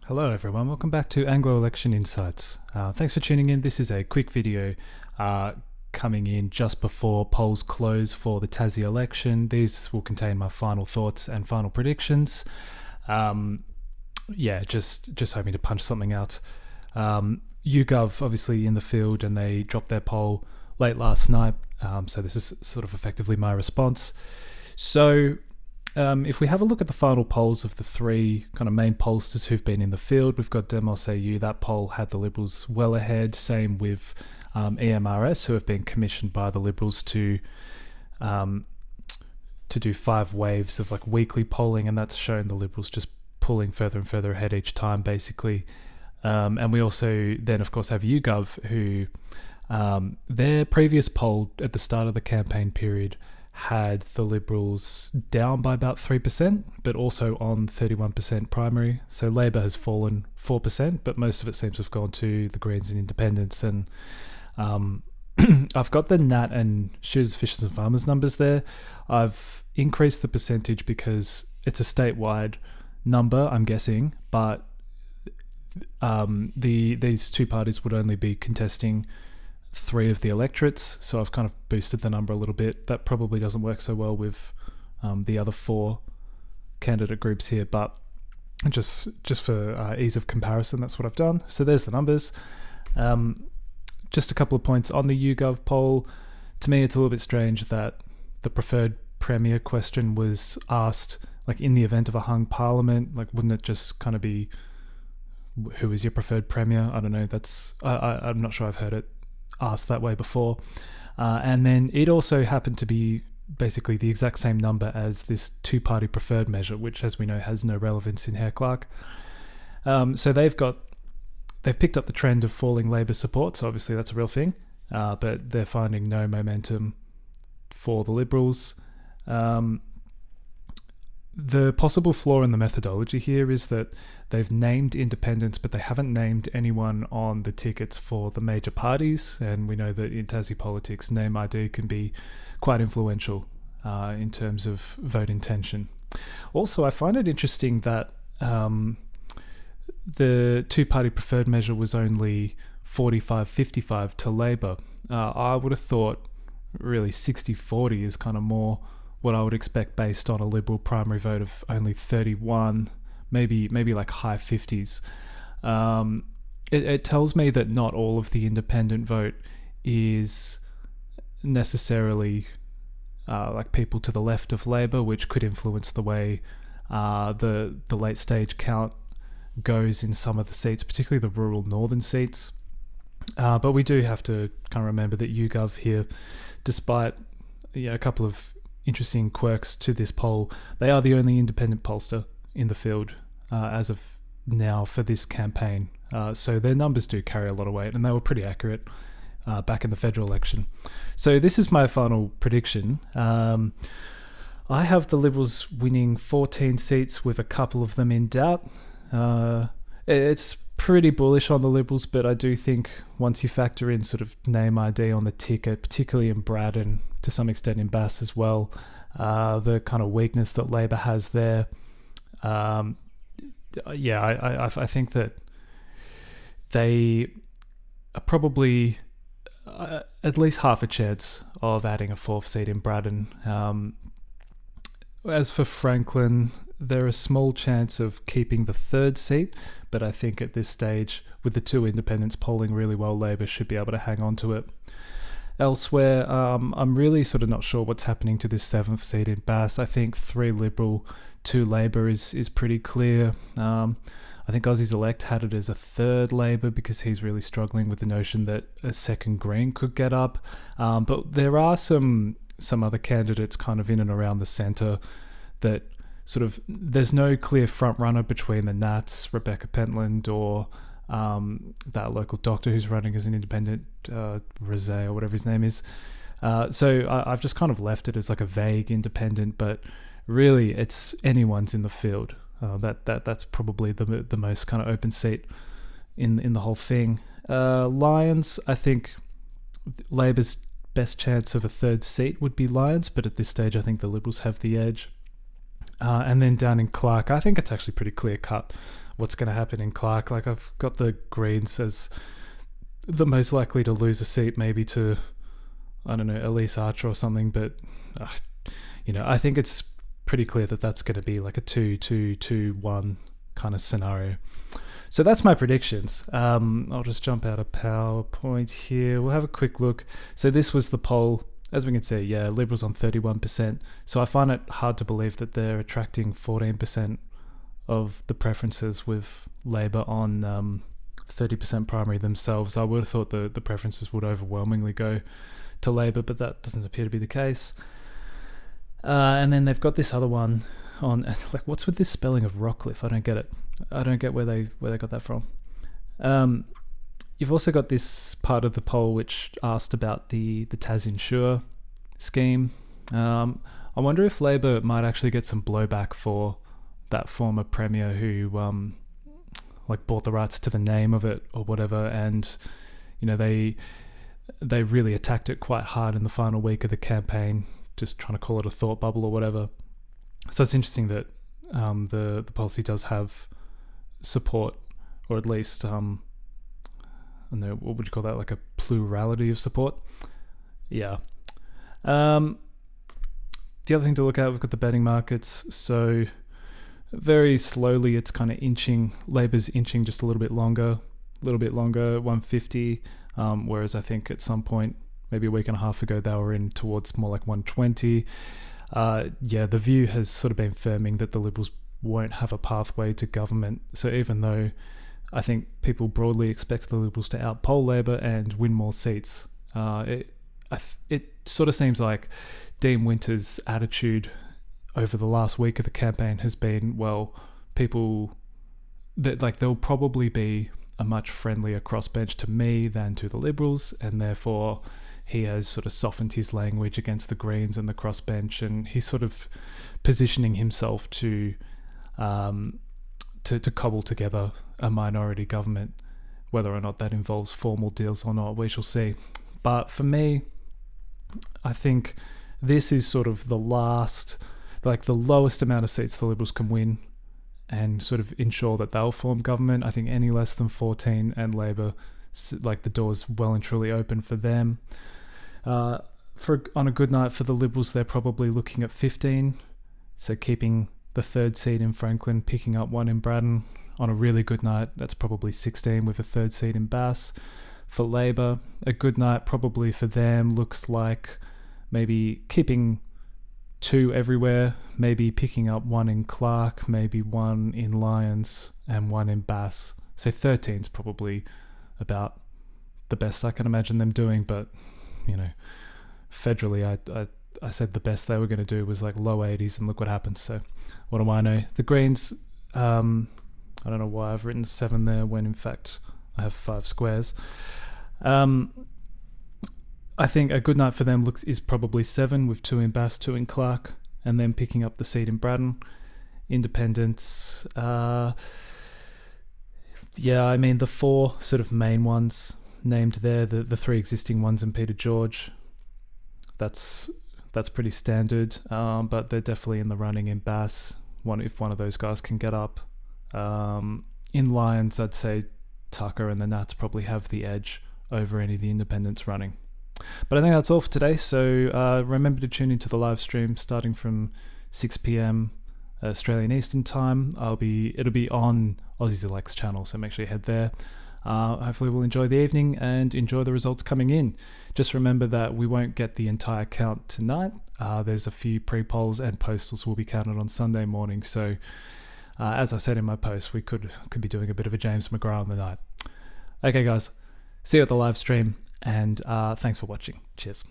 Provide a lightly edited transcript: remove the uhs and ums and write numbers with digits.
Hello everyone, welcome back to Anglo Election Insights. Thanks for tuning in. This is a quick video coming in just before polls close for the Tassie election. These will contain my final thoughts and final predictions. Just hoping to punch something out. YouGov obviously in the field, and they dropped their poll late last night, so this is sort of effectively my response. So if we have a look at the final polls of the three kind of main pollsters who've been in the field, we've got Demos AU. That poll had the Liberals well ahead. Same with EMRS, who have been commissioned by the Liberals to do 5 waves of like weekly polling, and that's shown the Liberals just pulling further and further ahead each time, basically. And we also then, of course, have YouGov, who their previous poll at the start of the campaign period had the Liberals down by about 3%, but also on 31% primary. So Labor has fallen 4%, but most of it seems to have gone to the Greens and Independents. And I've got the Nat and Shooters, Fishers and Farmers numbers there. I've increased the percentage because it's a statewide number, I'm guessing, but these two parties would only be contesting 3 of the electorates, so I've kind of boosted the number a little bit. That probably doesn't work so well with the other 4 candidate groups here, but just for ease of comparison, that's what I've done. So there's the numbers. Just a couple of points on the YouGov poll. To me, it's a little bit strange that the preferred premier question was asked like in the event of a hung parliament. Like, wouldn't it just kind of be, who is your preferred premier? I don't know. I'm not sure I've heard it asked that way before. And then it also happened to be basically the exact same number as this 2-party preferred measure, which, as we know, has no relevance in Hare Clark. So they've picked up the trend of falling Labor support, so obviously that's a real thing, but they're finding no momentum for the Liberals. The possible flaw in the methodology here is that they've named independents, but they haven't named anyone on the tickets for the major parties. And we know that in Tassie politics, name ID can be quite influential in terms of vote intention. Also, I find it interesting that the 2-party preferred measure was only 45-55 to Labor. I would have thought really 60-40 is kind of more what I would expect based on a Liberal primary vote of only 31, maybe like high 50s. It tells me that not all of the independent vote is necessarily like people to the left of Labor, which could influence the way the late stage count goes in some of the seats, particularly the rural northern seats. But we do have to kind of remember that YouGov here, despite a couple of interesting quirks to this poll, they are the only independent pollster in the field as of now for this campaign. So their numbers do carry a lot of weight, and they were pretty accurate back in the federal election. So this is my final prediction. I have the Liberals winning 14 seats with a couple of them in doubt. It's pretty bullish on the Liberals, but I do think once you factor in sort of name ID on the ticket, particularly in Braddon, to some extent in Bass as well, the kind of weakness that Labor has there, I think that they are probably at least half a chance of adding a 4th seat in Braddon. As for Franklin, they're a small chance of keeping the 3rd seat, but I think at this stage, with the 2 independents polling really well, Labor should be able to hang on to it. Elsewhere, I'm really sort of not sure what's happening to this 7th seat in Bass. I think 3 Liberal, 2 Labor is pretty clear. I think Aussies Elect had it as a 3rd Labor because he's really struggling with the notion that a 2nd Green could get up. But there are some other candidates kind of in and around the centre that sort of, there's no clear front runner between the Nats, Rebecca Pentland, or that local doctor who's running as an independent, Rosé or whatever his name is. So I've just kind of left it as like a vague independent, but really it's anyone's in the field. That's probably the most kind of open seat in the whole thing. Lions, I think Labor's best chance of a 3rd seat would be Lions, but at this stage I think the Liberals have the edge. And then down in Clark, I think it's actually pretty clear cut what's going to happen in Clark. Like, I've got the Greens as the most likely to lose a seat, maybe to, I don't know, Elise Archer or something. But, I think it's pretty clear that that's going to be like a 2-2-2-1 kind of scenario. So that's my predictions. I'll just jump out of PowerPoint here. We'll have a quick look. So this was the poll. As we can see, yeah, Liberals on 31%. So I find it hard to believe that they're attracting 14% of the preferences with Labor on 30% primary themselves. I would have thought the preferences would overwhelmingly go to Labor, but that doesn't appear to be the case. And then they've got this other one on, like, what's with this spelling of Rockcliffe? I don't get it. I don't get where they got that from. You've also got this part of the poll which asked about the Tassie Insure scheme. I wonder if Labor might actually get some blowback for that former premier who bought the rights to the name of it or whatever, and they really attacked it quite hard in the final week of the campaign, just trying to call it a thought bubble or whatever. So it's interesting that the policy does have support, or at least I don't know, what would you call that? Like a plurality of support? Yeah. The other thing to look at, we've got the betting markets. So very slowly, it's kind of inching. Labor's inching just a little bit longer, 150. Whereas I think at some point, maybe a week and a half ago, they were in towards more like 120. The view has sort of been firming that the Liberals won't have a pathway to government. So even though I think people broadly expect the Liberals to outpoll Labor and win more seats, it sort of seems like Dean Winter's attitude over the last week of the campaign has been, well, people that there'll probably be a much friendlier crossbench to me than to the Liberals, and therefore he has sort of softened his language against the Greens and the crossbench, and he's sort of positioning himself to cobble together a minority government. Whether or not that involves formal deals or not, we shall see. But for me, I think this is sort of the lowest amount of seats the Liberals can win and sort of ensure that they'll form government. I think any less than 14 and Labor, the door's well and truly open for them. On a good night for the Liberals, they're probably looking at 15, so keeping the third seat in Franklin, picking up one in Braddon. On a really good night, that's probably 16 with a third seat in Bass. For Labor, a good night probably for them looks like maybe keeping 2 everywhere, maybe picking up 1 in Clark, maybe 1 in Lyons and 1 in Bass. So 13's probably about the best I can imagine them doing, but federally I said the best they were going to do was like low 80s, and look what happened. So what do I know? The Greens, I don't know why I've written 7 there when in fact I have 5 squares. I think a good night for them is probably 7 with 2 in Bass, 2 in Clark, and then picking up the seat in Braddon. Independents, the 4 sort of main ones named there, the 3 existing ones in Peter George, that's pretty standard, but they're definitely in the running in Bass, if one of those guys can get up. In Lyons, I'd say Tucker and the Nats probably have the edge over any of the independents running. But I think that's all for today. So remember to tune into the live stream starting from 6 p.m. Australian Eastern Time. It'll be on Aussies Elect's channel, so make sure you head there. Hopefully we'll enjoy the evening and enjoy the results coming in. Just remember that we won't get the entire count tonight. There's a few pre-polls and postals will be counted on Sunday morning. So as I said in my post, we could be doing a bit of a James McGrath on the night. Okay guys, see you at the live stream, and thanks for watching. Cheers.